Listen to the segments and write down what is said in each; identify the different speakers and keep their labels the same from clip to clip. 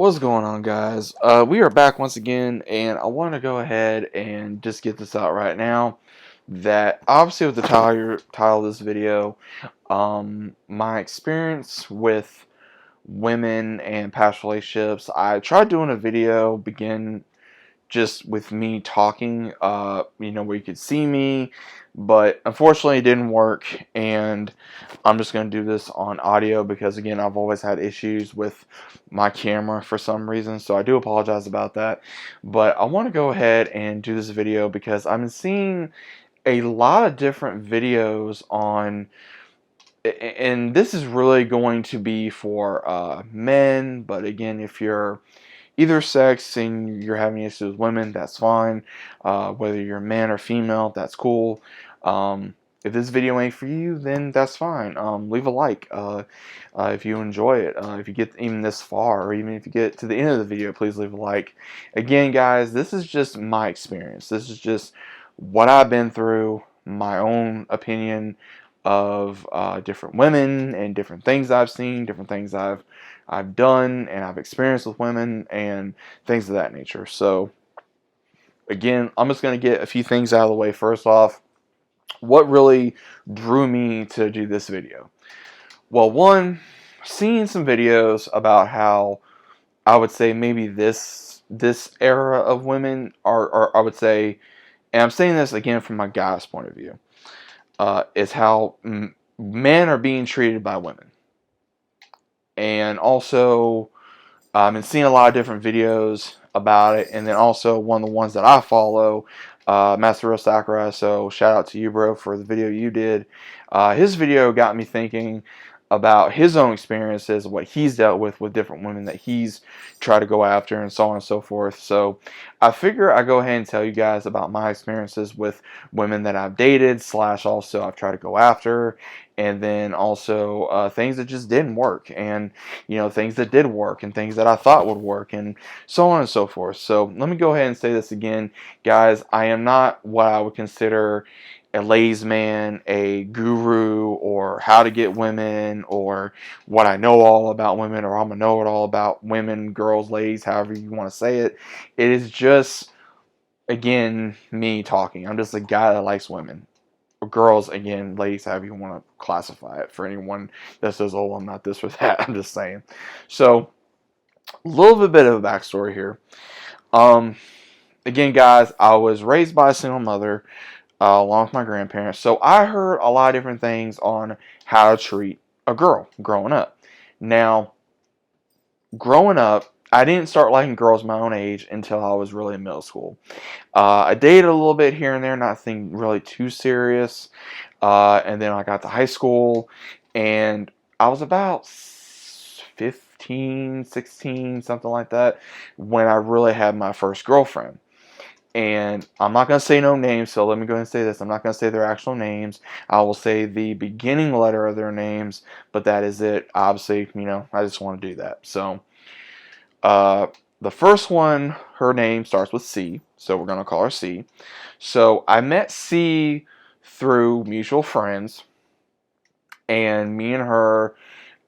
Speaker 1: What's going on, guys? We are back once again, and I want to go ahead and just get this out right now. That obviously, with the title of this video, my experience with women and past relationships. I tried doing a video begin just with me talking, where you could see me, but unfortunately it didn't work, and I'm just going to do this on audio because, again, I've always had issues with my camera for some reason, so I do apologize about that. But I want to go ahead and do this video because I'm seeing a lot of different videos on, and this is really going to be for men, but again, if you're either sex and you're having issues with women, that's fine. Whether you're man or female, that's cool. If this video ain't for you, then that's fine. Leave a like if you enjoy it. If you get even this far, or even if you get to the end of the video, please leave a like. Again, guys, this is just my experience. This is just what I've been through, my own opinion of different women and different things I've seen, different things I've done and I've experienced with women and things of that nature. So again, I'm just going to get a few things out of the way. First off, what really drew me to do this video? Well, one, seeing some videos about how I would say maybe this era of women are I would say, and I'm saying this again from my guy's point of view, is how men are being treated by women. And also, I've been seeing a lot of different videos about it, and then also one of the ones that I follow, Master Sakurai, so shout out to you, bro, for the video you did. His video got me thinking about his own experiences, what he's dealt with different women that he's tried to go after, and so on and so forth. So I figure I go ahead and tell you guys about my experiences with women that I've dated, slash also I've tried to go after, and then also things that just didn't work, and things that did work, and things that I thought would work, and so on and so forth. So let me go ahead and say this again, guys. I am not what I would consider a ladies man, a guru, or how to get women, or what I know all about women, or I'm a know it all about women, girls, ladies, however you want to say it. It is just, again, me talking. I'm just a guy that likes women. Or girls, again, ladies, however you want to classify it, for anyone that says, oh, I'm not this or that. I'm just saying. So, a little bit of a backstory here. Again, guys, I was raised by a single mother, along with my grandparents. So I heard a lot of different things on how to treat a girl growing up. Now, growing up, I didn't start liking girls my own age until I was really in middle school. I dated a little bit here and there, nothing really too serious. And then I got to high school, and I was about 15, 16, something like that, when I really had my first girlfriend. And I'm not going to say no names, so let me go ahead and say this. I'm not going to say their actual names. I will say the beginning letter of their names, but that is it. Obviously, I just want to do that. So, the first one, her name starts with C, so we're going to call her C. So, I met C through mutual friends, and me and her,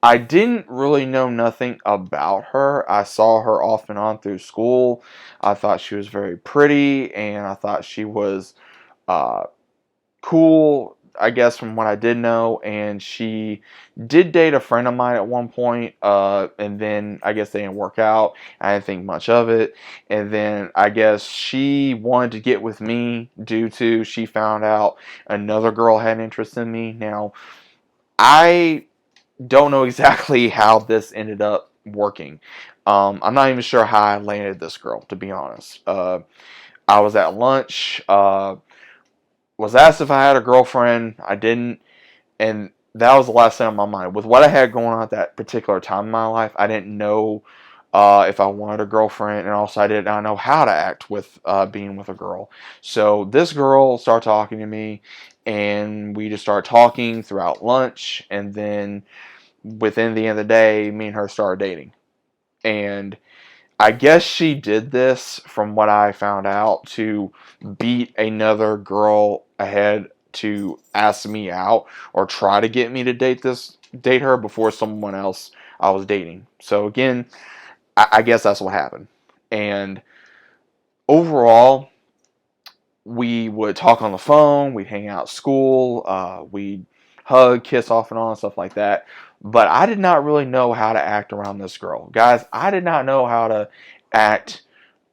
Speaker 1: I didn't really know nothing about her. I saw her off and on through school. I thought she was very pretty, and I thought she was uh, cool, I guess, from what I did know. And she did date a friend of mine at one point, and then I guess they didn't work out. I didn't think much of it. And then I guess she wanted to get with me due to she found out another girl had an interest in me. Now, I don't know exactly how this ended up working. I'm not even sure how I landed this girl, to be honest. I was at lunch, was asked if I had a girlfriend. I didn't, and that was the last thing on my mind. With what I had going on at that particular time in my life, I didn't know if I wanted a girlfriend, and also I did not know how to act with being with a girl. So this girl started talking to me, and we just started talking throughout lunch, and then within the end of the day, me and her started dating. And I guess she did this, from what I found out, to beat another girl ahead to ask me out or try to get me to date her before someone else I was dating. So again, I guess that's what happened. And overall, we would talk on the phone, we'd hang out at school, we'd hug, kiss off and on, stuff like that. But I did not really know how to act around this girl. Guys, I did not know how to act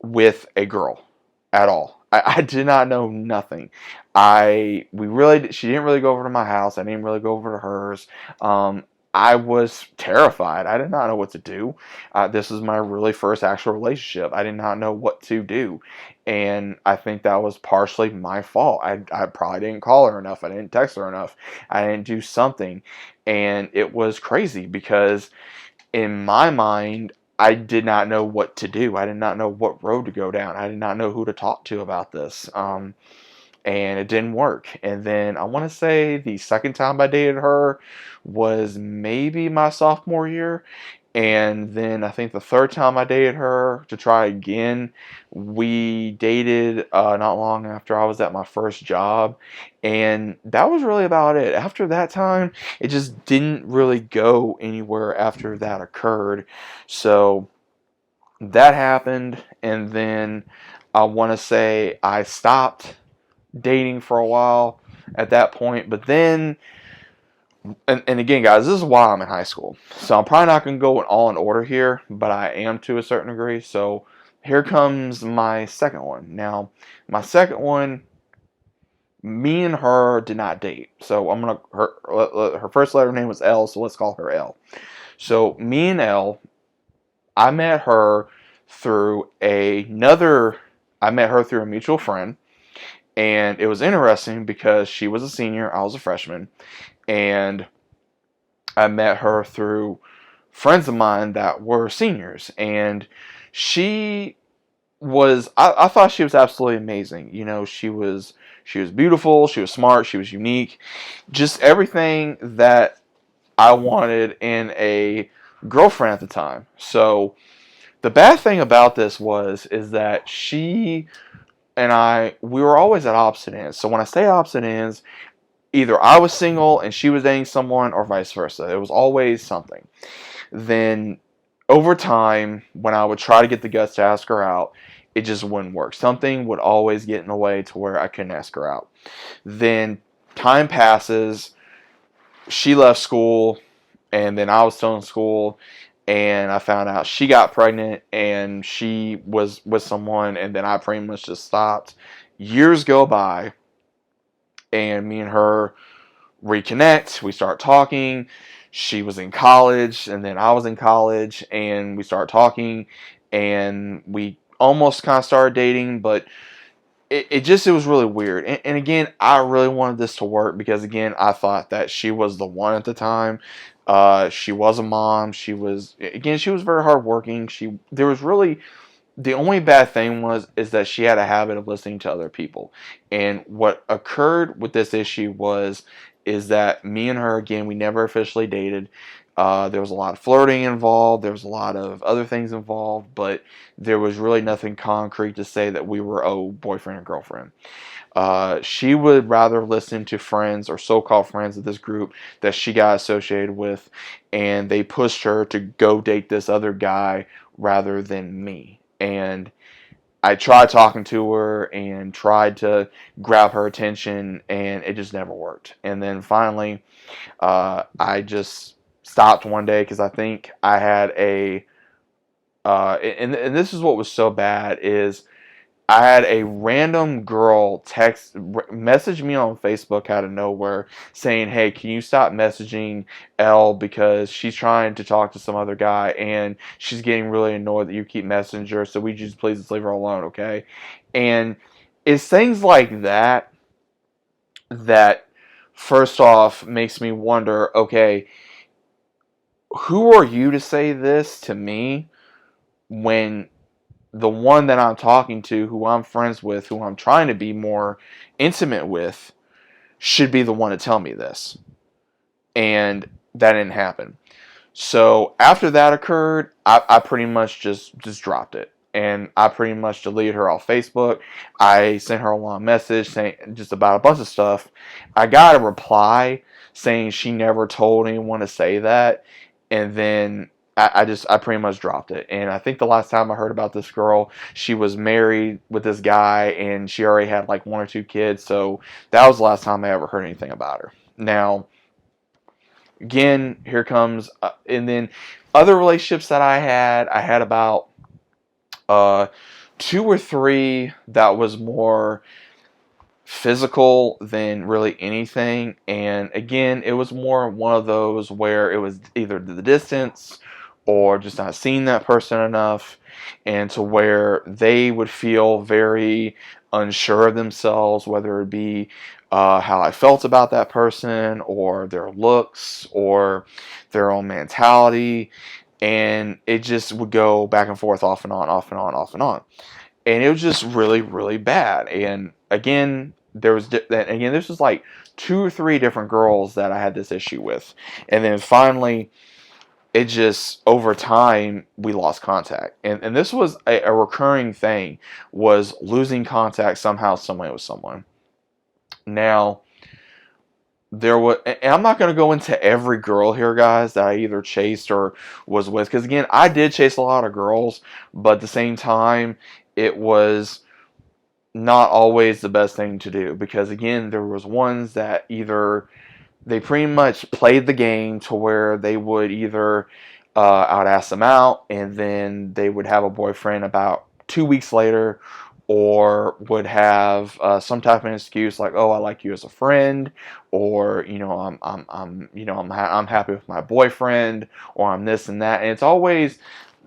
Speaker 1: with a girl at all. I did not know nothing. She didn't really go over to my house. I didn't really go over to hers. Um, I was terrified. I did not know what to do. This was my really first actual relationship. I did not know what to do. And I think that was partially my fault. I probably didn't call her enough. I didn't text her enough. I didn't do something. And it was crazy because in my mind, I did not know what to do. I did not know what road to go down. I did not know who to talk to about this. And it didn't work. And then I want to say the second time I dated her was maybe my sophomore year. And then I think the third time I dated her to try again, we dated not long after I was at my first job. And that was really about it. After that time, it just didn't really go anywhere after that occurred. So that happened. And then I want to say I stopped dating for a while at that point. But then, and again, guys, this is why I'm in high school. So I'm probably not going to go all in order here, but I am to a certain degree. So here comes my second one. Now, my second one, me and her did not date. So her first letter name was L, so let's call her L. So me and L, I met her through I met her through a mutual friend. And it was interesting because she was a senior, I was a freshman, and I met her through friends of mine that were seniors. And she I thought she was absolutely amazing. You know, she was beautiful, she was smart, she was unique, just everything that I wanted in a girlfriend at the time. So the bad thing about this is that she and we were always at opposite ends. So when I say opposite ends, either I was single and she was dating someone or vice versa. It was always something. Then over time, when I would try to get the guts to ask her out, it just wouldn't work. Something would always get in the way to where I couldn't ask her out. Then time passes, she left school, and then I was still in school, and I found out she got pregnant and she was with someone, and then I pretty much just stopped. Years go by, and me and her reconnect. We start talking. She was in college, and then I was in college, and we start talking, and we almost kind of started dating, but it was really weird. And again, I really wanted this to work because again, I thought that she was the one at the time. She was a mom. She was very hardworking. There was really, the only bad thing is that she had a habit of listening to other people. And what occurred with this issue is that me and her, again, we never officially dated. There was a lot of flirting involved. There was a lot of other things involved, but there was really nothing concrete to say that we were boyfriend and girlfriend. She would rather listen to friends or so-called friends of this group that she got associated with, and they pushed her to go date this other guy rather than me. And I tried talking to her and tried to grab her attention, and it just never worked. And then finally, I just stopped one day because I think I had and this is what was so bad is I had a random girl message me on Facebook out of nowhere saying, "Hey, can you stop messaging Elle because she's trying to talk to some other guy and she's getting really annoyed that you keep messaging her, so we just please just leave her alone, okay?" And it's things like that first off makes me wonder, okay, who are you to say this to me when the one that I'm talking to, who I'm friends with, who I'm trying to be more intimate with, should be the one to tell me this? And that didn't happen. So after that occurred, I pretty much just dropped it. And I pretty much deleted her off Facebook. I sent her a long message saying just about a bunch of stuff. I got a reply saying she never told anyone to say that. And then I pretty much dropped it. And I think the last time I heard about this girl, she was married with this guy and she already had like one or two kids. So that was the last time I ever heard anything about her. Now, again, here comes, and then other relationships that I had about uh, two or three that was more physical than really anything. And again, it was more one of those where it was either the distance or just not seeing that person enough, and to where they would feel very unsure of themselves, whether it be how I felt about that person or their looks or their own mentality. And it just would go back and forth, off and on, off and on, off and on. And it was just really, really bad. And again, this was like two or three different girls that I had this issue with. And then finally, it just, over time, we lost contact. And this was a recurring thing, was losing contact somehow, some way with someone. Now, there was, and I'm not going to go into every girl here, guys, that I either chased or was with, because again, I did chase a lot of girls, but at the same time, it was not always the best thing to do, because again, there was ones that either they pretty much played the game to where they would either I would ask them out and then they would have a boyfriend about 2 weeks later, or would have some type of excuse like, "Oh, I like you as a friend," or I'm happy with my boyfriend, or I'm this and that. And it's always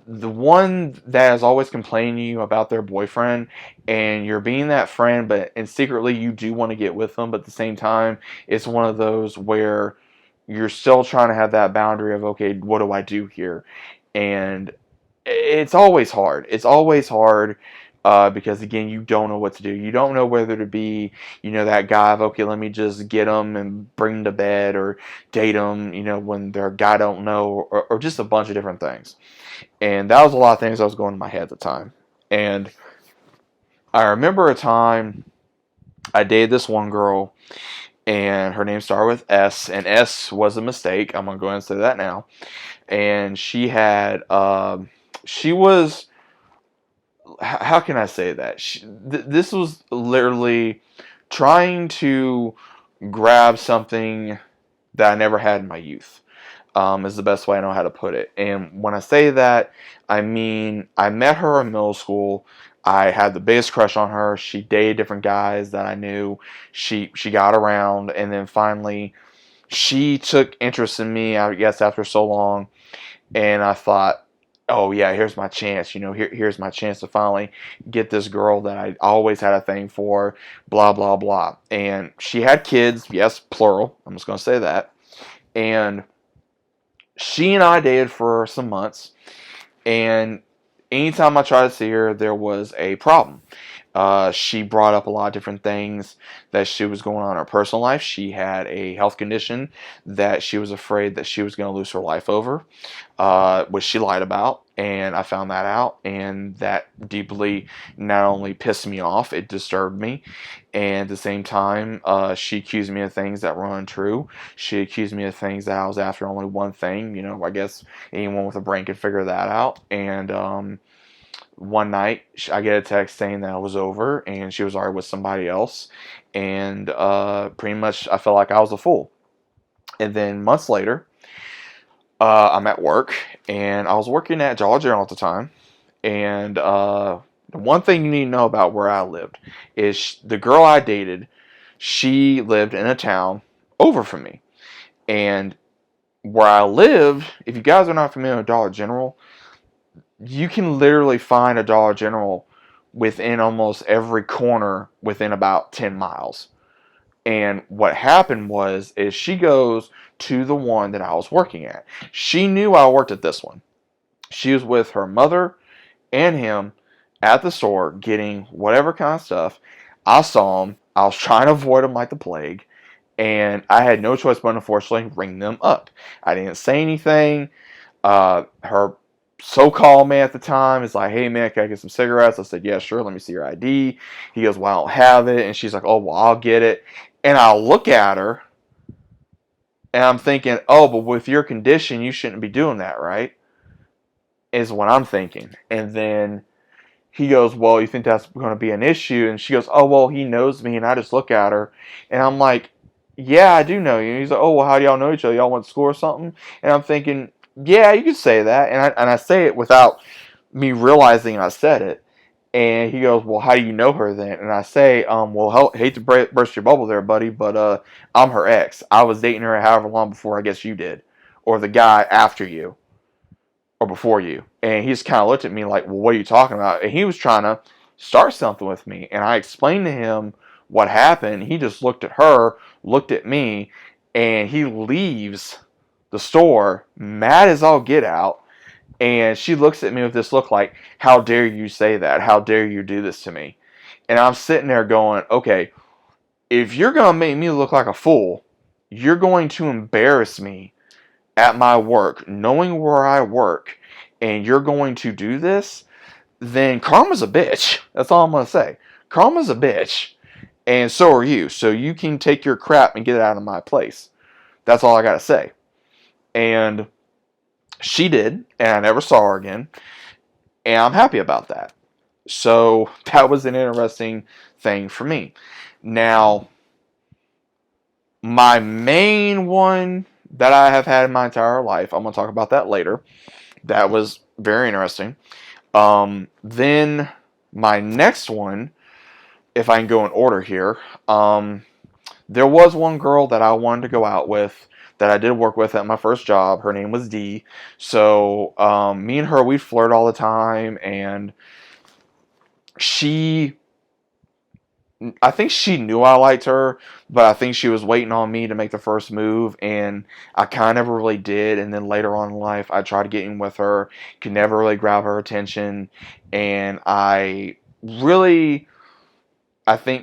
Speaker 1: the one that is always complaining to you about their boyfriend, and you're being that friend, but and secretly you do want to get with them, but at the same time, it's one of those where you're still trying to have that boundary of, okay, what do I do here? And it's always hard. It's always hard, because again, you don't know what to do. You don't know whether to be, that guy of, okay, let me just get them and bring them to bed, or date them, when they're a guy I don't know, or just a bunch of different things. And that was a lot of things that was going in my head at the time. And I remember a time I dated this one girl, and her name started with S, and S was a mistake. I'm going to go ahead and say that now. And she had, she was, how can I say that? This was literally trying to grab something that I never had in my youth. Is the best way I know how to put it. And when I say that, I mean, I met her in middle school. I had the biggest crush on her. She dated different guys that I knew. She got around, and then finally, she took interest in me, I guess, after so long. And I thought, oh yeah, here's my chance. Here's my chance to finally get this girl that I always had a thing for. Blah blah blah. And she had kids. Yes, plural. I'm just gonna say that. And she and I dated for some months, and anytime I tried to see her, there was a problem. She brought up a lot of different things that she was going on in her personal life. She had a health condition that she was afraid that she was going to lose her life over, which she lied about, and I found that out, and that deeply not only pissed me off, it disturbed me, and at the same time, she accused me of things that were untrue. She accused me of things that I was after only one thing. I guess anyone with a brain could figure that out. And one night, I get a text saying that it was over and she was already with somebody else. And pretty much I felt like I was a fool. And then months later, I'm at work, and I was working at Dollar General at the time. And the one thing you need to know about where I lived is the girl I dated, she lived in a town over from me. And where I lived, if you guys are not familiar with Dollar General, you can literally find a Dollar General within almost every corner within about 10 miles. And what happened is she goes to the one that I was working at. She knew I worked at this one. She was with her mother and him at the store getting whatever kind of stuff. I saw them. I was trying to avoid them like the plague. And I had no choice but, unfortunately, ring them up. I didn't say anything. Her so-called man at the time is like, "Hey man, can I get some cigarettes?" I said, "Yeah, sure, let me see your ID." He goes, "Well, I don't have it." And she's like, "Oh, well, I'll get it." And I look at her, and I'm thinking, "Oh, but with your condition, you shouldn't be doing that, right?" is what I'm thinking. And then he goes, well, you think that's going to be an issue? And she goes, oh, well, he knows me. And I just look at her, and I'm like, yeah, I do know you. And he's like, oh, well, how do y'all know each other? Y'all went to school or something? And I'm thinking, yeah, you could say that. And I say it without me realizing I said it. And he goes, well, how do you know her then? And I say, well, hate to burst your bubble there, buddy, but I'm her ex. I was dating her however long before I guess you did, or the guy after you, or before you. And he just kind of looked at me like, well, what are you talking about? And he was trying to start something with me. And I explained to him what happened. He just looked at her, looked at me, and he leaves the store mad as all get out. And she looks at me with this look like, how dare you say that? How dare you do this to me? And I'm sitting there going, okay, if you're going to make me look like a fool, you're going to embarrass me at my work, knowing where I work, and you're going to do this, then karma's a bitch. That's all I'm going to say. Karma's a bitch, and so are you. So you can take your crap and get it out of my place. That's all I got to say. And she did, and I never saw her again, and I'm happy about that. So that was an interesting thing for me. Now, my main one that I have had in my entire life, I'm going to talk about that later. That was very interesting. Then my next one, if I can go in order here, there was one girl that I wanted to go out with that I did work with at my first job. Her name was Dee. So me and her, we'd flirt all the time, and I think she knew I liked her, but I think she was waiting on me to make the first move, and I kind of never really did. And then later on in life, I tried to get in with her, could never really grab her attention, and I think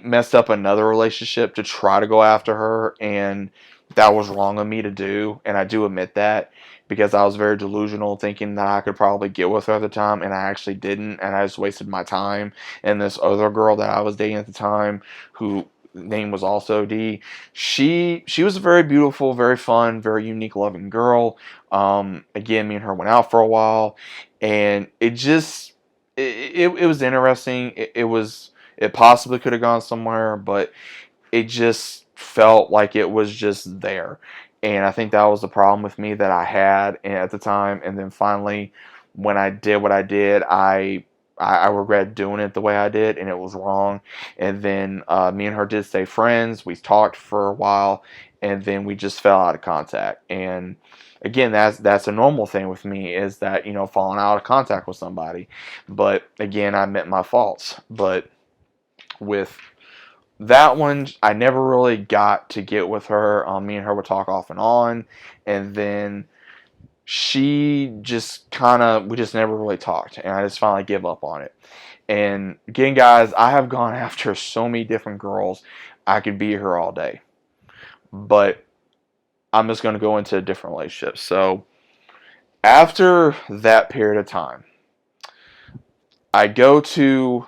Speaker 1: messed up another relationship to try to go after her, and that was wrong of me to do, and I do admit that, because I was very delusional, thinking that I could probably get with her at the time, and I actually didn't, and I just wasted my time. And this other girl that I was dating at the time, who name was also Dee, she was a very beautiful, very fun, very unique, loving girl. Again, me and her went out for a while, and it was interesting. It possibly could have gone somewhere, but it just felt like it was just there. And I think that was the problem with me that I had at the time. And then finally, when I did what I did, I regret doing it the way I did, and it was wrong. And then me and her did stay friends. We talked for a while, and then we just fell out of contact. And again, that's a normal thing with me, is that, falling out of contact with somebody. But again, I admit my faults. But with that one, I never really got to get with her. Me and her would talk off and on, and then we just never really talked, and I just finally gave up on it. And again, guys, I have gone after so many different girls. I could be here all day, but I'm just going to go into a different relationship. So after that period of time, I go to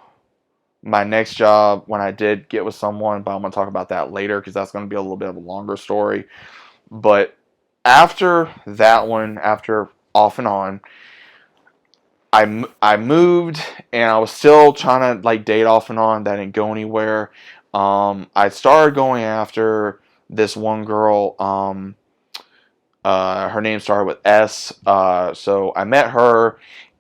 Speaker 1: my next job when I did get with someone, but I'm going to talk about that later, because that's going to be a little bit of a longer story. But after that one, after off and on, I moved, and I was still trying to date off and on. That didn't go anywhere. I started going after this one girl. Her name started with S. So I met her,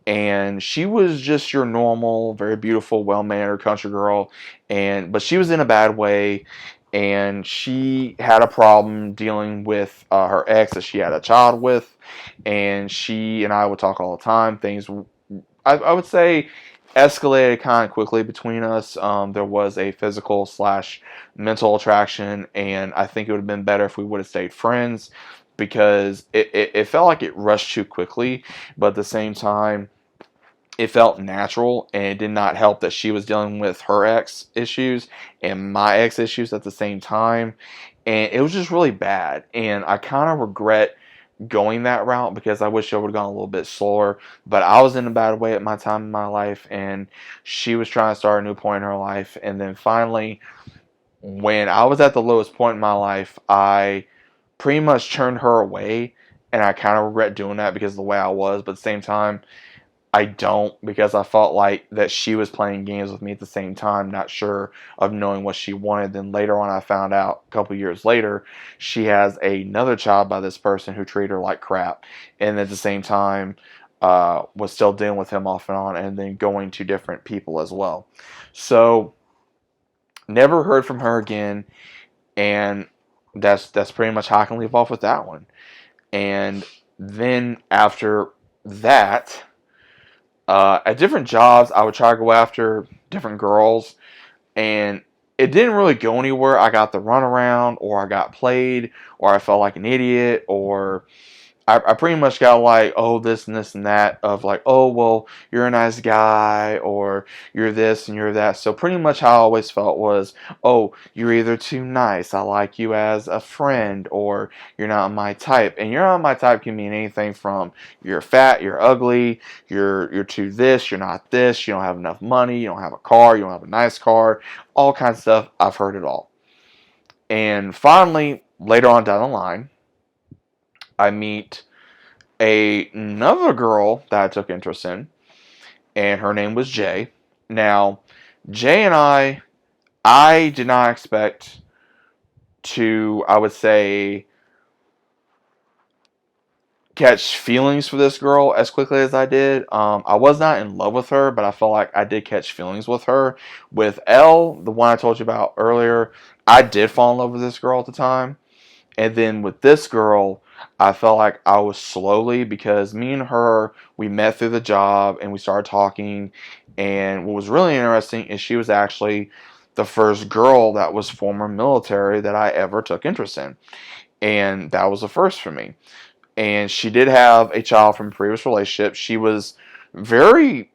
Speaker 1: and she was just your normal, very beautiful, well-mannered country girl, but she was in a bad way, and she had a problem dealing with her ex that she had a child with, and she and I would talk all the time. Things, I would say, escalated kind of quickly between us. There was a physical slash mental attraction, and I think it would have been better if we would have stayed friends, because it felt like it rushed too quickly, but at the same time, it felt natural, and it did not help that she was dealing with her ex issues and my ex issues at the same time, and it was just really bad, and I kind of regret going that route, because I wish I would have gone a little bit slower. But I was in a bad way at my time in my life, and she was trying to start a new point in her life. And then finally, when I was at the lowest point in my life, I pretty much turned her away, and I kind of regret doing that because of the way I was. But at the same time, I don't, because I felt like that she was playing games with me at the same time, not sure of knowing what she wanted. Then later on, I found out a couple years later she has another child by this person who treated her like crap, and at the same time was still dealing with him off and on, and then going to different people as well. So never heard from her again, and that's pretty much how I can leave off with that one. And then after that, at different jobs, I would try to go after different girls, and it didn't really go anywhere. I got the runaround, or I got played, or I felt like an idiot, or I pretty much got like, oh, this and this and that, of like, oh, well, you're a nice guy, or you're this and you're that. So pretty much how I always felt was, oh, you're either too nice, I like you as a friend, or you're not my type. And you're not my type can mean anything from you're fat, you're ugly, you're too this, you're not this, you don't have enough money, you don't have a car, you don't have a nice car, all kinds of stuff. I've heard it all. And finally, later on down the line, I meet another girl that I took interest in, and her name was Jay. Now, Jay and I did not expect to, I would say, catch feelings for this girl as quickly as I did. I was not in love with her, but I felt like I did catch feelings with her. With Elle, the one I told you about earlier, I did fall in love with this girl at the time. And then with this girl, I felt like I was slowly, because me and her, we met through the job and we started talking. And what was really interesting is she was actually the first girl that was former military that I ever took interest in. And that was a first for me. And she did have a child from a previous relationship. She was very,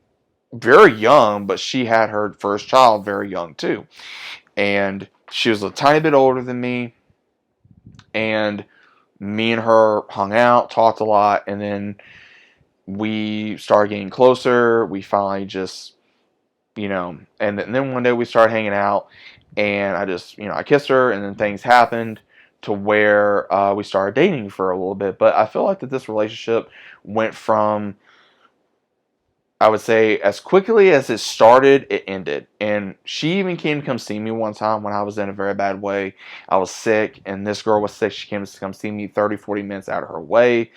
Speaker 1: very young, but she had her first child very young too. And she was a tiny bit older than me. And me and her hung out, talked a lot, and then we started getting closer. We finally just, and then one day we started hanging out, and I just, I kissed her, and then things happened to where we started dating for a little bit. But I feel like that this relationship went from, I would say, as quickly as it started, it ended. And she even came to come see me one time when I was in a very bad way. I was sick, and this girl was sick. She came to come see me 30, 40 minutes out of her way.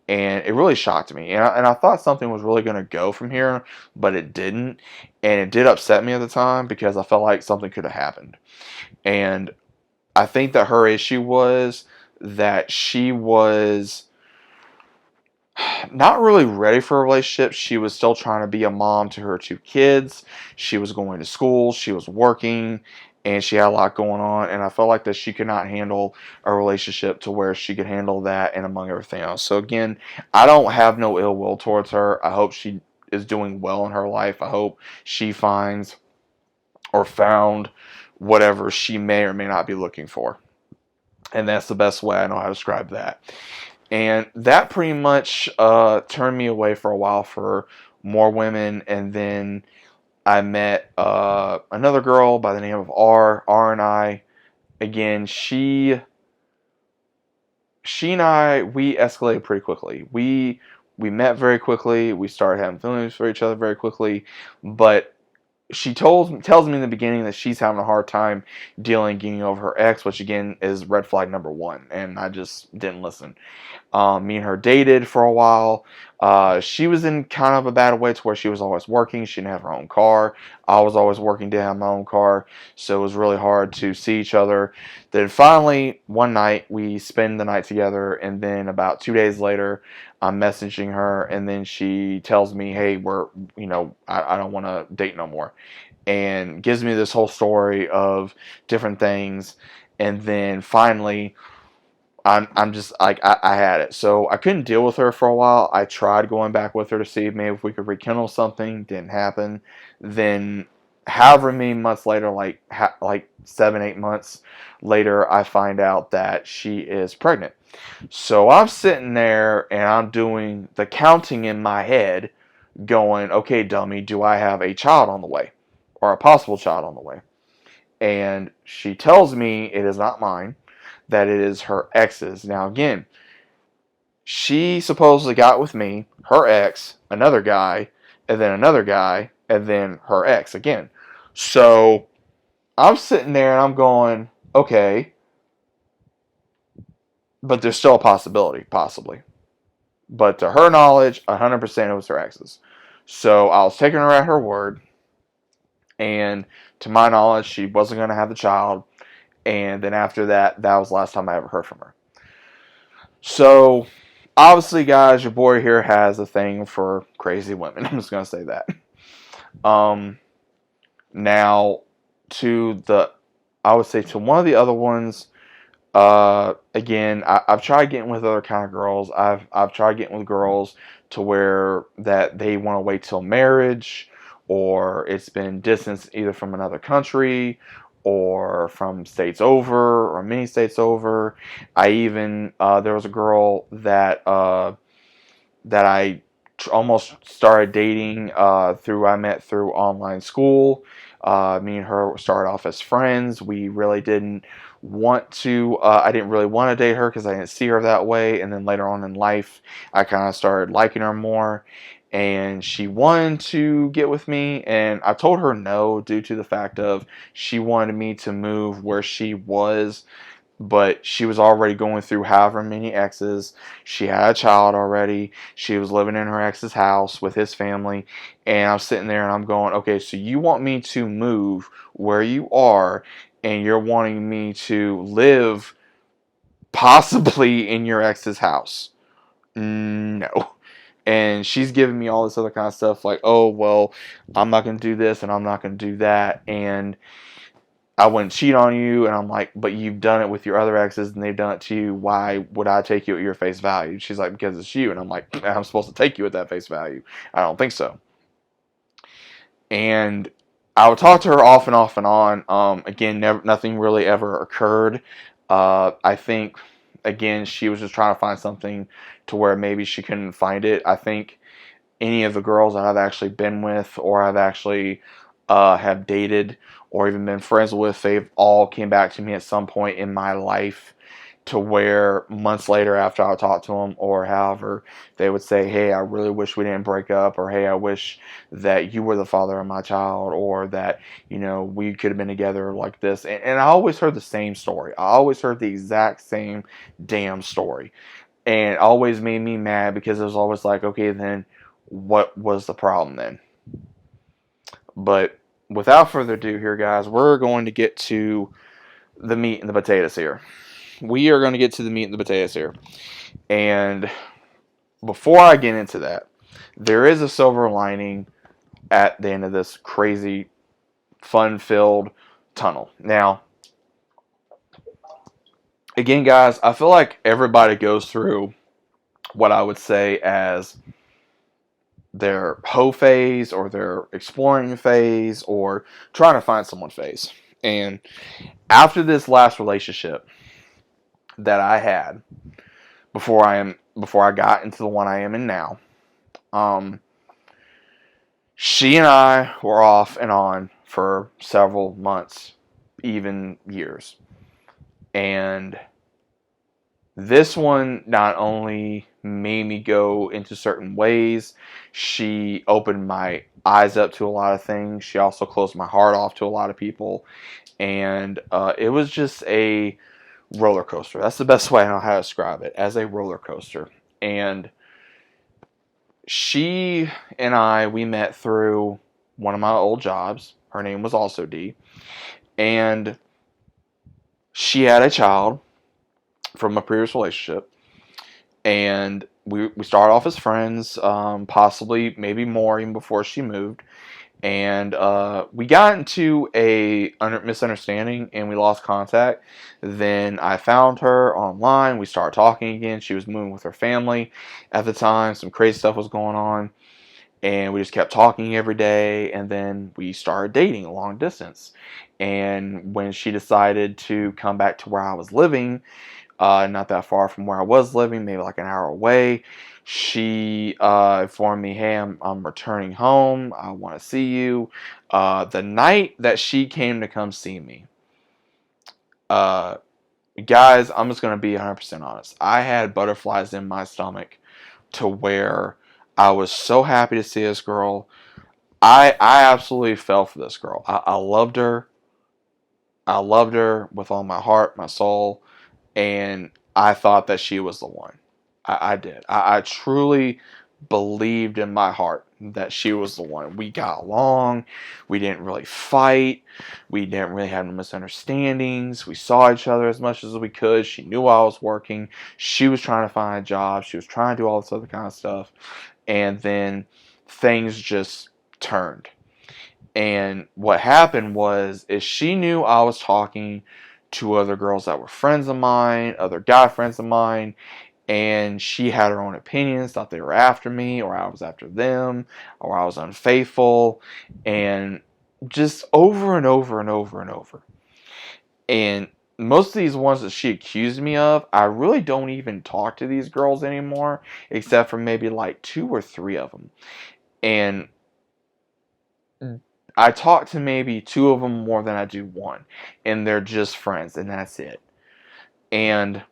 Speaker 1: And it really shocked me. And I thought something was really going to go from here, but it didn't. And it did upset me at the time, because I felt like something could have happened. And I think that her issue was that she was not really ready for a relationship. She was still trying to be a mom to her two kids. She was going to school. She was working. And she had a lot going on. And I felt like that she could not handle a relationship to where she could handle that, and among everything else. So again, I don't have no ill will towards her. I hope she is doing well in her life. I hope she finds or found whatever she may or may not be looking for. And that's the best way I know how to describe that. And that pretty much turned me away for a while for more women. And then I met another girl by the name of R. R and I, again, she and I, we escalated pretty quickly. We met very quickly. We started having feelings for each other very quickly. But she tells me in the beginning that she's having a hard time getting over her ex, which again is red flag number one. And I just didn't listen. Me and her dated for a while. She was in kind of a bad way to where she was always working. She didn't have her own car. I was always working to have my own car. So it was really hard to see each other. Then finally, one night, we spend the night together. And then about 2 days later, I'm messaging her. And then she tells me, hey, I don't want to date no more. And gives me this whole story of different things. And then finally, I'm just like, I had it. So I couldn't deal with her for a while. I tried going back with her to see maybe if we could rekindle something. Didn't happen. Then however many months later, like 7, 8 months later, I find out that she is pregnant. So I'm sitting there and I'm doing the counting in my head, going, okay, dummy, do I have a child on the way, or a possible child on the way? And she tells me it is not mine, that it is her ex's. Now again, she supposedly got with me, her ex, another guy, and then another guy, and then her ex again. So I'm sitting there and I'm going, okay, but there's still a possibility, possibly. But to her knowledge, 100% it was her ex's. So I was taking her at her word, and to my knowledge, she wasn't going to have the child. And then after that, that was the last time I ever heard from her. So obviously, guys, your boy here has a thing for crazy women. I'm just going to say that. Um, Now, I would say to one of the other ones, again, I've tried getting with other kind of girls. I've tried getting with girls to where that they want to wait till marriage, or it's been distance either from another country or from states over or many states over. I even there was a girl that I almost started dating through I met through online school. Me and her started off as friends. We really didn't want to. I didn't really want to date her because I didn't see her that way. And then later on in life, I kind of started liking her more. And she wanted to get with me, and I told her no due to the fact of she wanted me to move where she was, but she was already going through however many exes. She had a child already. She was living in her ex's house with his family. And I'm sitting there and I'm going, okay, so you want me to move where you are, and you're wanting me to live possibly in your ex's house? No. And she's giving me all this other kind of stuff like, oh, well, I'm not going to do this and I'm not going to do that. And I wouldn't cheat on you. And I'm like, but you've done it with your other exes and they've done it to you. Why would I take you at your face value? She's like, because it's you. And I'm like, I'm supposed to take you at that face value. I don't think so. And I would talk to her off and off and on. Again, nothing really ever occurred. I think, again, she was just trying to find something to where maybe she couldn't find it. I think any of the girls that I've actually been with or I've actually have dated or even been friends with, they've all came back to me at some point in my life to where months later after I talked to them or however, they would say, hey, I really wish we didn't break up, or hey, I wish that you were the father of my child, or that, we could have been together like this. And I always heard the same story. I always heard the exact same damn story. And it always made me mad because it was always like, okay, then what was the problem then? But without further ado here, guys, we're going to get to the meat and the potatoes here. We are going to get to the meat and the potatoes here. And before I get into that, there is a silver lining at the end of this crazy, fun-filled tunnel. Now, again, guys, I feel like everybody goes through what I would say as their hoe phase or their exploring phase or trying to find someone phase. And after this last relationship that I had before I got into the one I am in now, she and I were off and on for several months, even years. And this one not only made me go into certain ways, she opened my eyes up to a lot of things. She also closed my heart off to a lot of people. And it was just a roller coaster. That's the best way I know how to describe it, as a roller coaster. And she and we met through one of my old jobs. Her name was also Dee. And she had a child from a previous relationship. And we started off as friends, possibly maybe more even before she moved. And we got into a misunderstanding and we lost contact. Then I found her online. We started talking again. She was moving with her family at the time. Some crazy stuff was going on. And we just kept talking every day. And then we started dating long distance. And when she decided to come back to where I was living, not that far from where I was living, maybe like an hour away, she informed me, hey, I'm returning home. I want to see you. The night that she came to come see me, guys, I'm just going to be 100% honest. I had butterflies in my stomach to where I was so happy to see this girl. I absolutely fell for this girl. I loved her. I loved her with all my heart, my soul, and I thought that she was the one. I did. I truly believed in my heart that she was the one. We got along. We didn't really fight. We didn't really have no misunderstandings. We saw each other as much as we could. She knew I was working. She was trying to find a job. She was trying to do all this other kind of stuff. And then things just turned. And what happened was is she knew I was talking to other girls that were friends of mine, other guy friends of mine, and she had her own opinions, thought they were after me, or I was after them, or I was unfaithful, and just over and over and over and over. And most of these ones that she accused me of, I really don't even talk to these girls anymore, except for maybe like 2 or 3 of them. And I talk to maybe 2 of them more than I do one, and they're just friends, and that's it. And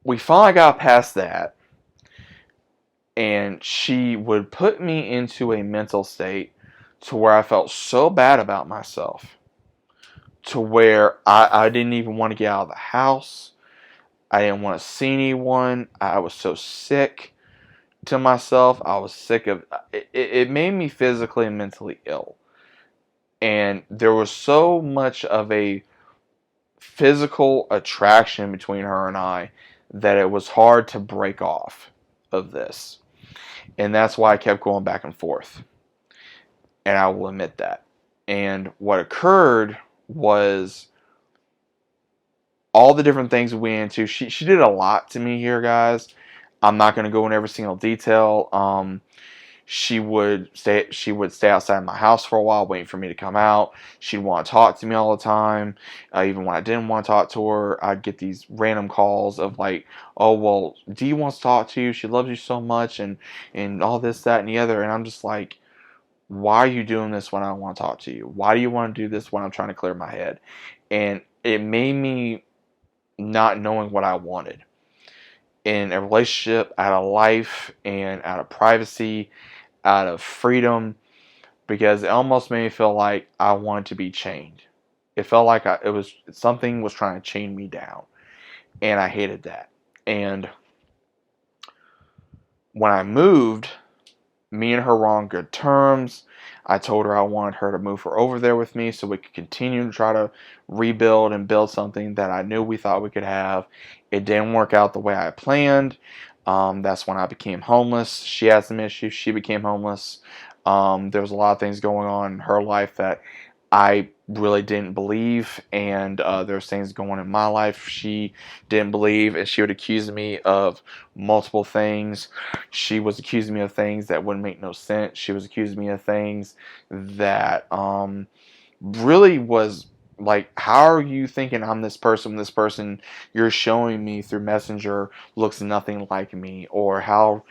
Speaker 1: we finally got past that, and she would put me into a mental state to where I felt so bad about myself, to where I didn't even want to get out of the house. I didn't want to see anyone. I was so sick to myself. I was sick of it. It made me physically and mentally ill. And there was so much of a physical attraction between her and I that it was hard to break off of this. And that's why I kept going back and forth. And I will admit that. And what occurred was all the different things we went into. She did a lot to me here, guys. I'm not going to go in every single detail. She would stay outside my house for a while, waiting for me to come out. She'd want to talk to me all the time. Even when I didn't want to talk to her, I'd get these random calls of like, "Oh well, Dee wants to talk to you. She loves you so much, and all this, that, and the other." And I'm just like, "Why are you doing this when I don't want to talk to you? Why do you want to do this when I'm trying to clear my head?" And it made me not knowing what I wanted in a relationship, out of life, and out of privacy, out of freedom, because it almost made me feel like I wanted to be chained. It felt like it was something was trying to chain me down, and I hated that. And when I moved, me and her were on good terms. I told her I wanted her to move her over there with me so we could continue to try to rebuild and build something that I knew we thought we could have. It didn't work out the way I planned. That's when I became homeless. She had some issues. She became homeless. There was a lot of things going on in her life that I really didn't believe, and there's things going on in my life she didn't believe, and she would accuse me of multiple things. She was accusing me of things that wouldn't make no sense. She was accusing me of things that really was like, how are you thinking I'm this person? This person you're showing me through Messenger looks nothing like me, or how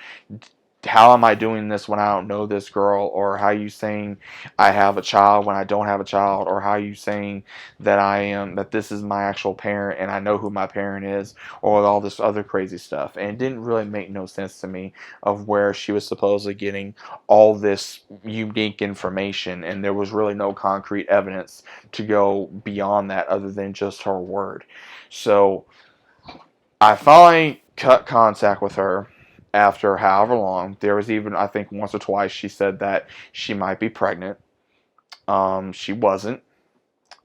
Speaker 1: am I doing this when I don't know this girl? Or how you saying I have a child when I don't have a child? Or how you saying that this is my actual parent and I know who my parent is? Or all this other crazy stuff. And it didn't really make no sense to me of where she was supposedly getting all this unique information, and there was really no concrete evidence to go beyond that other than just her word. So I finally cut contact with her after however long. There was even, I think, once or twice she said that she might be pregnant. She wasn't.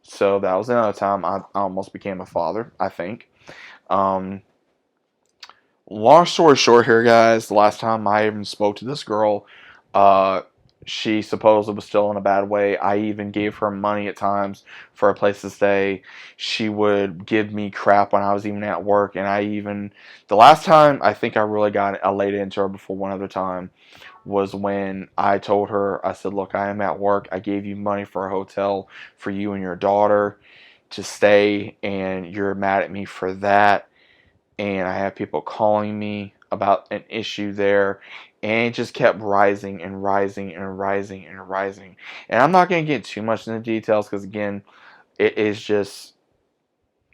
Speaker 1: So that was another time I almost became a father, I think. Um, Long story short here, guys, the last time I even spoke to this girl, uh, she supposedly was still in a bad way. I even gave her money at times for a place to stay. She would give me crap when I was even at work, and the last time I think I really got laid into her before one other time was when I told her, I said, "Look, I am at work. I gave you money for a hotel for you and your daughter to stay, and you're mad at me for that." And I had people calling me about an issue there, and it just kept rising and rising and rising and rising. And I'm not going to get too much into details because, again, it is just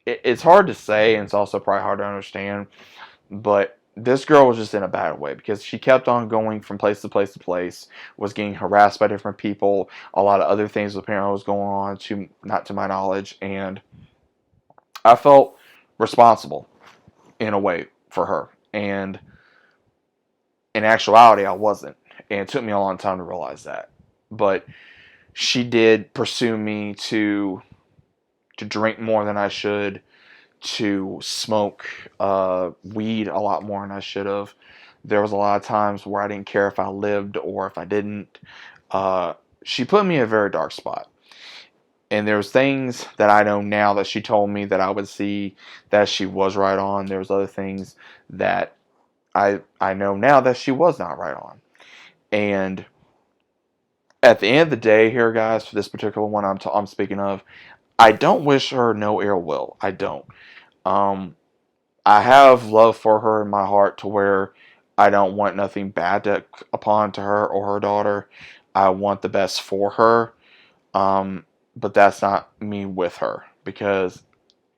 Speaker 1: it's hard to say, and it's also probably hard to understand. But this girl was just in a bad way because she kept on going from place to place to place, was getting harassed by different people. A lot of other things apparently was going on, to not to my knowledge, and I felt responsible in a way for her. And in actuality, I wasn't. And it took me a long time to realize that. But she did pursue me to drink more than I should, to smoke weed a lot more than I should have. There was a lot of times where I didn't care if I lived or if I didn't. She put me in a very dark spot. And there's things that I know now that she told me that I would see that she was right on. There's other things that I know now that she was not right on. And at the end of the day here, guys, for this particular one I'm speaking of, I don't wish her no ill will. I don't. Um, I have love for her in my heart to where I don't want nothing bad to upon to her or her daughter. I want the best for her. Um, but that's not me with her because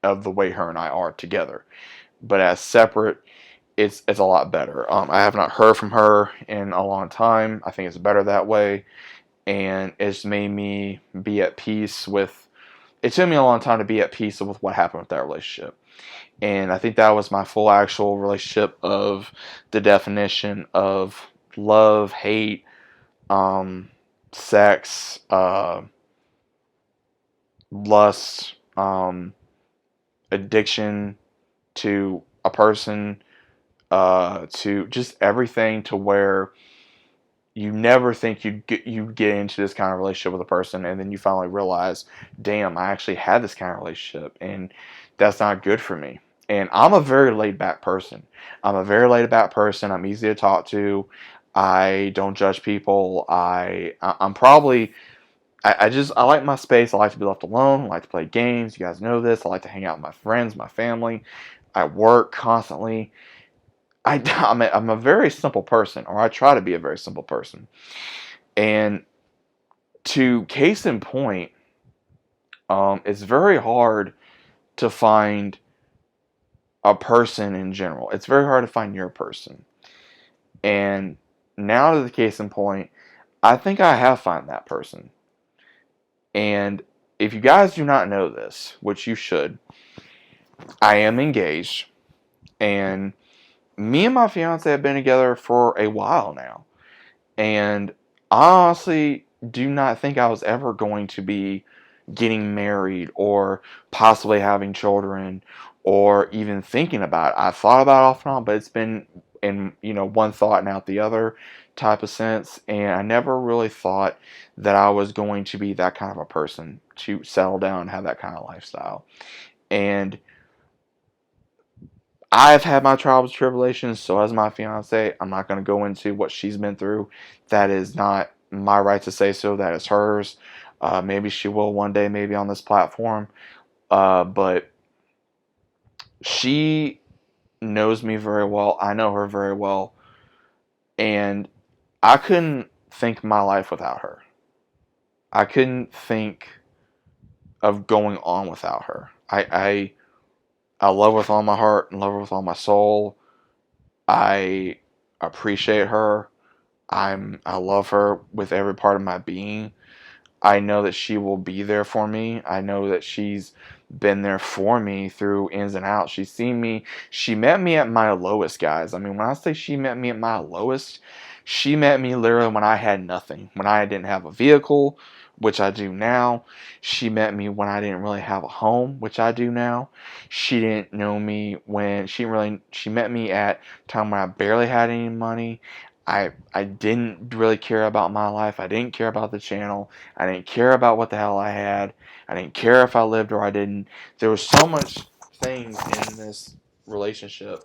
Speaker 1: of the way her and I are together. But as separate, it's a lot better. I have not heard from her in a long time. I think it's better that way, and it's made me be at peace with. It took me a long time to be at peace with what happened with that relationship, and I think that was my full actual relationship of the definition of love, hate, um, sex, lust, addiction to a person, to just everything, to where you never think you get into this kind of relationship with a person, and then you finally realize, damn, I actually had this kind of relationship, and that's not good for me. And I'm a very laid back person. I'm a very laid back person. I'm easy to talk to. I don't judge people. I'm probably I like my space. I like to be left alone. I like to play games. You guys know this. I like to hang out with my friends, my family. I work constantly. I'm a very simple person, or I try to be a very simple person. And to case in point, it's very hard to find a person in general. It's very hard to find your person. And now to the case in point, I think I have found that person. And if you guys do not know this, which you should, I am engaged, and me and my fiance have been together for a while now. And I honestly do not think I was ever going to be getting married or possibly having children or even thinking about it. I thought about it off and on, but it's been in, one thought and out the other type of sense. And I never really thought that I was going to be that kind of a person to settle down and have that kind of lifestyle. And I've had my trials and tribulations, so has my fiance. I'm not going to go into what she's been through. That is not my right to say so. That is hers. Maybe she will one day, maybe on this platform. But she knows me very well. I know her very well. And I couldn't think my life without her. I couldn't think of going on without her. I love her with all my heart and love her with all my soul. I appreciate her. I love her with every part of my being. I know that she will be there for me. I know that she's been there for me through ins and outs. She's seen me. She met me at my lowest, guys. I mean, when I say she met me at my lowest, she met me literally when I had nothing. When I didn't have a vehicle, which I do now. She met me when I didn't really have a home, which I do now. She didn't know me when she met me at a time when I barely had any money. I didn't really care about my life. I didn't care about the channel. I didn't care about what the hell I had. I didn't care if I lived or I didn't. There was so much things in this relationship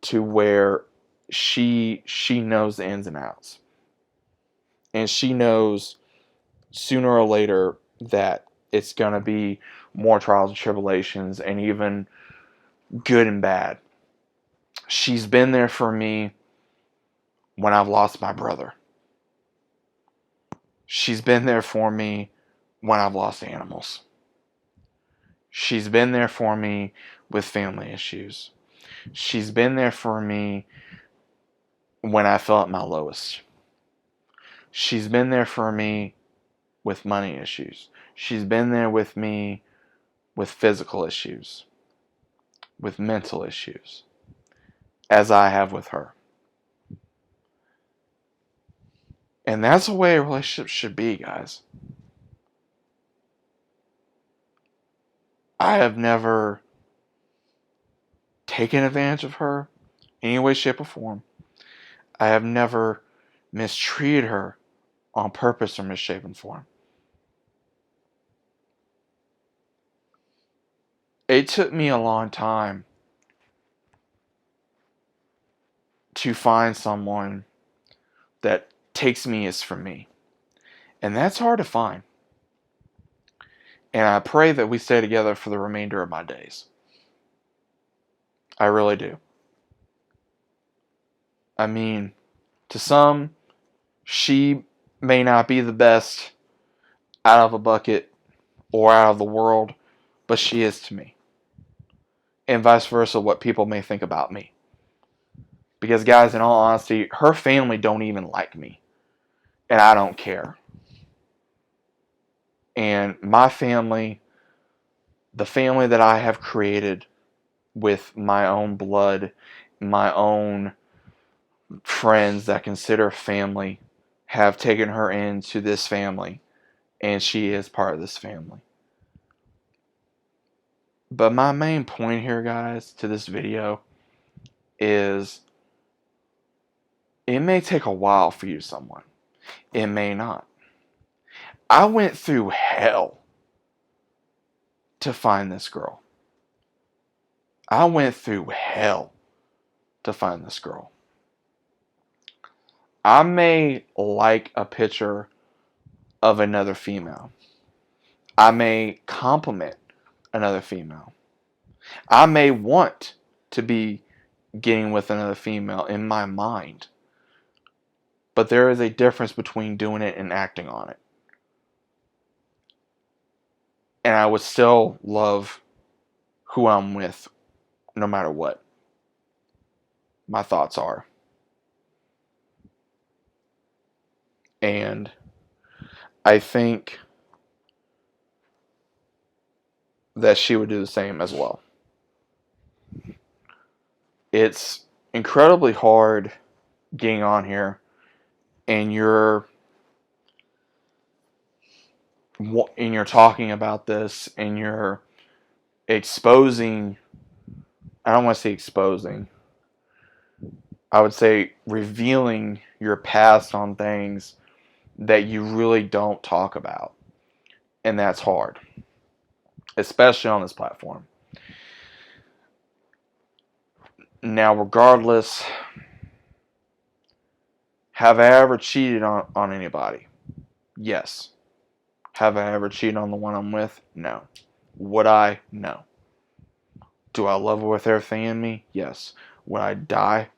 Speaker 1: to where she knows the ins and outs. And she knows sooner or later that it's going to be more trials and tribulations and even good and bad. She's been there for me when I've lost my brother. She's been there for me when I've lost animals. She's been there for me with family issues. She's been there for me when I felt at my lowest. She's been there for me with money issues. She's been there with me with physical issues, with mental issues, as I have with her. And that's the way a relationship should be, guys. I have never taken advantage of her in any way, shape, or form. I have never mistreated her on purpose or misshapen form. It took me a long time to find someone that takes me as for me. And that's hard to find. And I pray that we stay together for the remainder of my days. I really do. I mean, to some, she may not be the best out of a bucket or out of the world, but she is to me. And vice versa, what people may think about me. Because, guys, in all honesty, her family don't even like me. And I don't care. And my family, the family that I have created with my own blood, my own friends that consider family, have taken her into this family. And she is part of this family. But my main point here, guys, to this video is it may take a while for you, someone. It may not. I went through hell to find this girl. I went through hell to find this girl. I may like a picture of another female. I may compliment another female. I may want to be getting with another female in my mind. But there is a difference between doing it and acting on it. And I would still love who I'm with no matter what my thoughts are. And I think that she would do the same as well. It's incredibly hard getting on here and you're talking about this and you're exposing, I don't want to say exposing, I would say revealing your past on things that you really don't talk about. And that's hard, especially on this platform. Now, regardless, have I ever cheated on anybody? Yes. Have I ever cheated on the one I'm with? No. Would I? No. Do I love her with everything in me? Yes. Would I die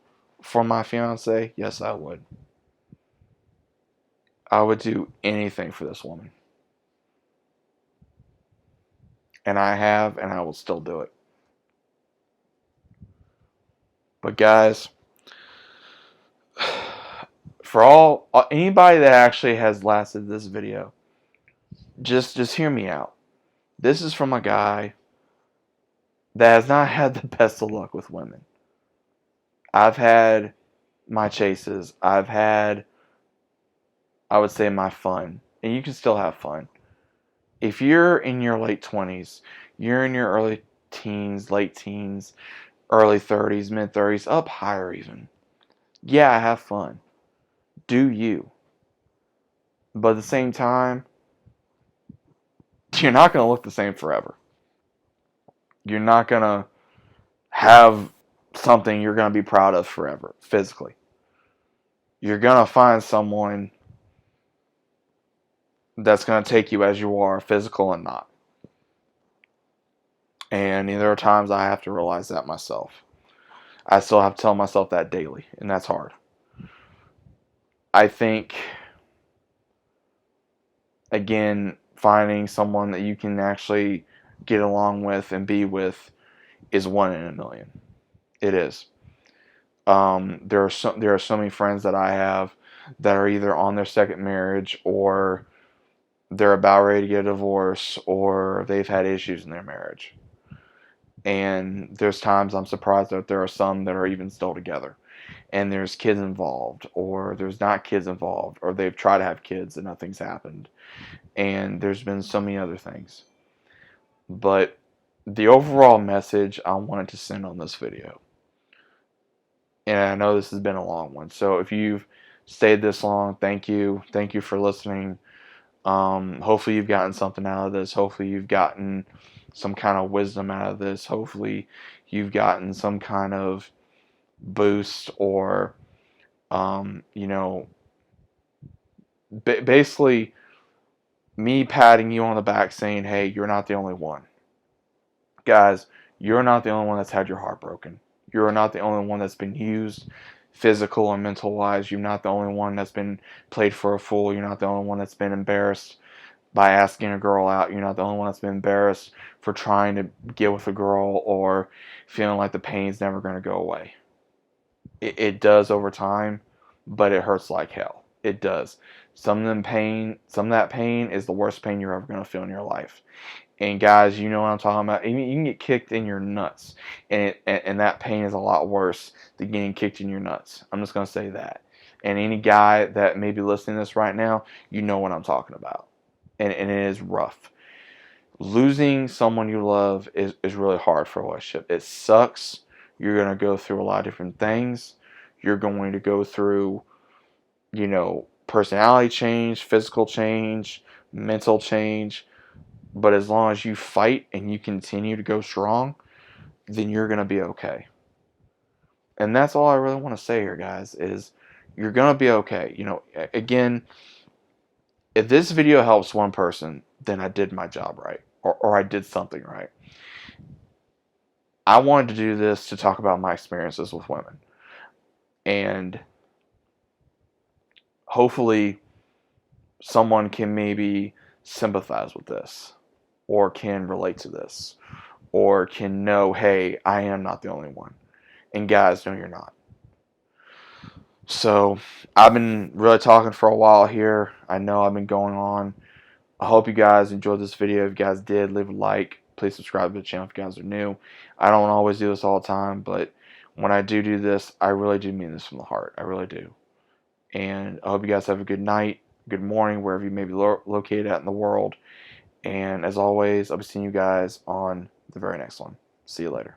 Speaker 1: for my fiance? Yes, I would. I would do anything for this woman. And I have, and I will still do it. But guys, for anybody that actually has lasted this video, just hear me out. This is from a guy that has not had the best of luck with women. I've had my chases. I've had, I would say, my fun. And you can still have fun. If you're in your late 20s, you're in your early teens, late teens, early 30s, mid 30s, up higher even. Yeah, have fun. Do you. But at the same time, you're not going to look the same forever. You're not going to have something you're going to be proud of forever, physically. You're going to find someone that's going to take you as you are, physical and not. And there are times I have to realize that myself. I still have to tell myself that daily, and that's hard. I think, again, finding someone that you can actually get along with and be with is 1 in a million. It is. There are so many friends that I have that are either on their second marriage, or they're about ready to get a divorce, or they've had issues in their marriage. And there's times I'm surprised that there are some that are even still together. And there's kids involved, or there's not kids involved, or they've tried to have kids and nothing's happened. And there's been so many other things. But the overall message I wanted to send on this video, and I know this has been a long one, so if you've stayed this long, thank you. Thank you for listening. Hopefully you've gotten something out of this. Hopefully you've gotten some kind of wisdom out of this. Hopefully you've gotten some kind of boost, or you know, basically me patting you on the back saying, hey, you're not the only one. Guys, you're not the only one that's had your heart broken. You're not the only one that's been used physical and mental wise. You're not the only one that's been played for a fool. You're not the only one that's been embarrassed by asking a girl out. You're not the only one that's been embarrassed for trying to get with a girl, or feeling like the pain's never going to go away. It does over time, but it hurts like hell. It does. Some of that pain is the worst pain you're ever going to feel in your life. And guys, you know what I'm talking about. You can get kicked in your nuts, and that pain is a lot worse than getting kicked in your nuts. I'm just gonna say that. And any guy that may be listening to this right now, you know what I'm talking about. And it is rough. Losing someone you love is really hard for a relationship. It sucks. You're gonna go through a lot of different things. You're going to go through, personality change, physical change, mental change. But as long as you fight and you continue to go strong, then you're going to be okay. And that's all I really want to say here, guys, is you're going to be okay. Again, if this video helps one person, then I did my job right, or I did something right. I wanted to do this to talk about my experiences with women. And hopefully someone can maybe sympathize with this, or can relate to this, or can know, hey, I am not the only one. And guys, no, you're not. So I've been really talking for a while here. I know I've been going on. I hope you guys enjoyed this video. If you guys did, leave a like. Please subscribe to the channel if you guys are new. I don't always do this all the time, but when I do this, I really do mean this from the heart. I really do. And I hope you guys have a good night, good morning, wherever you may be located at in the world. And as always, I'll be seeing you guys on the very next one. See you later.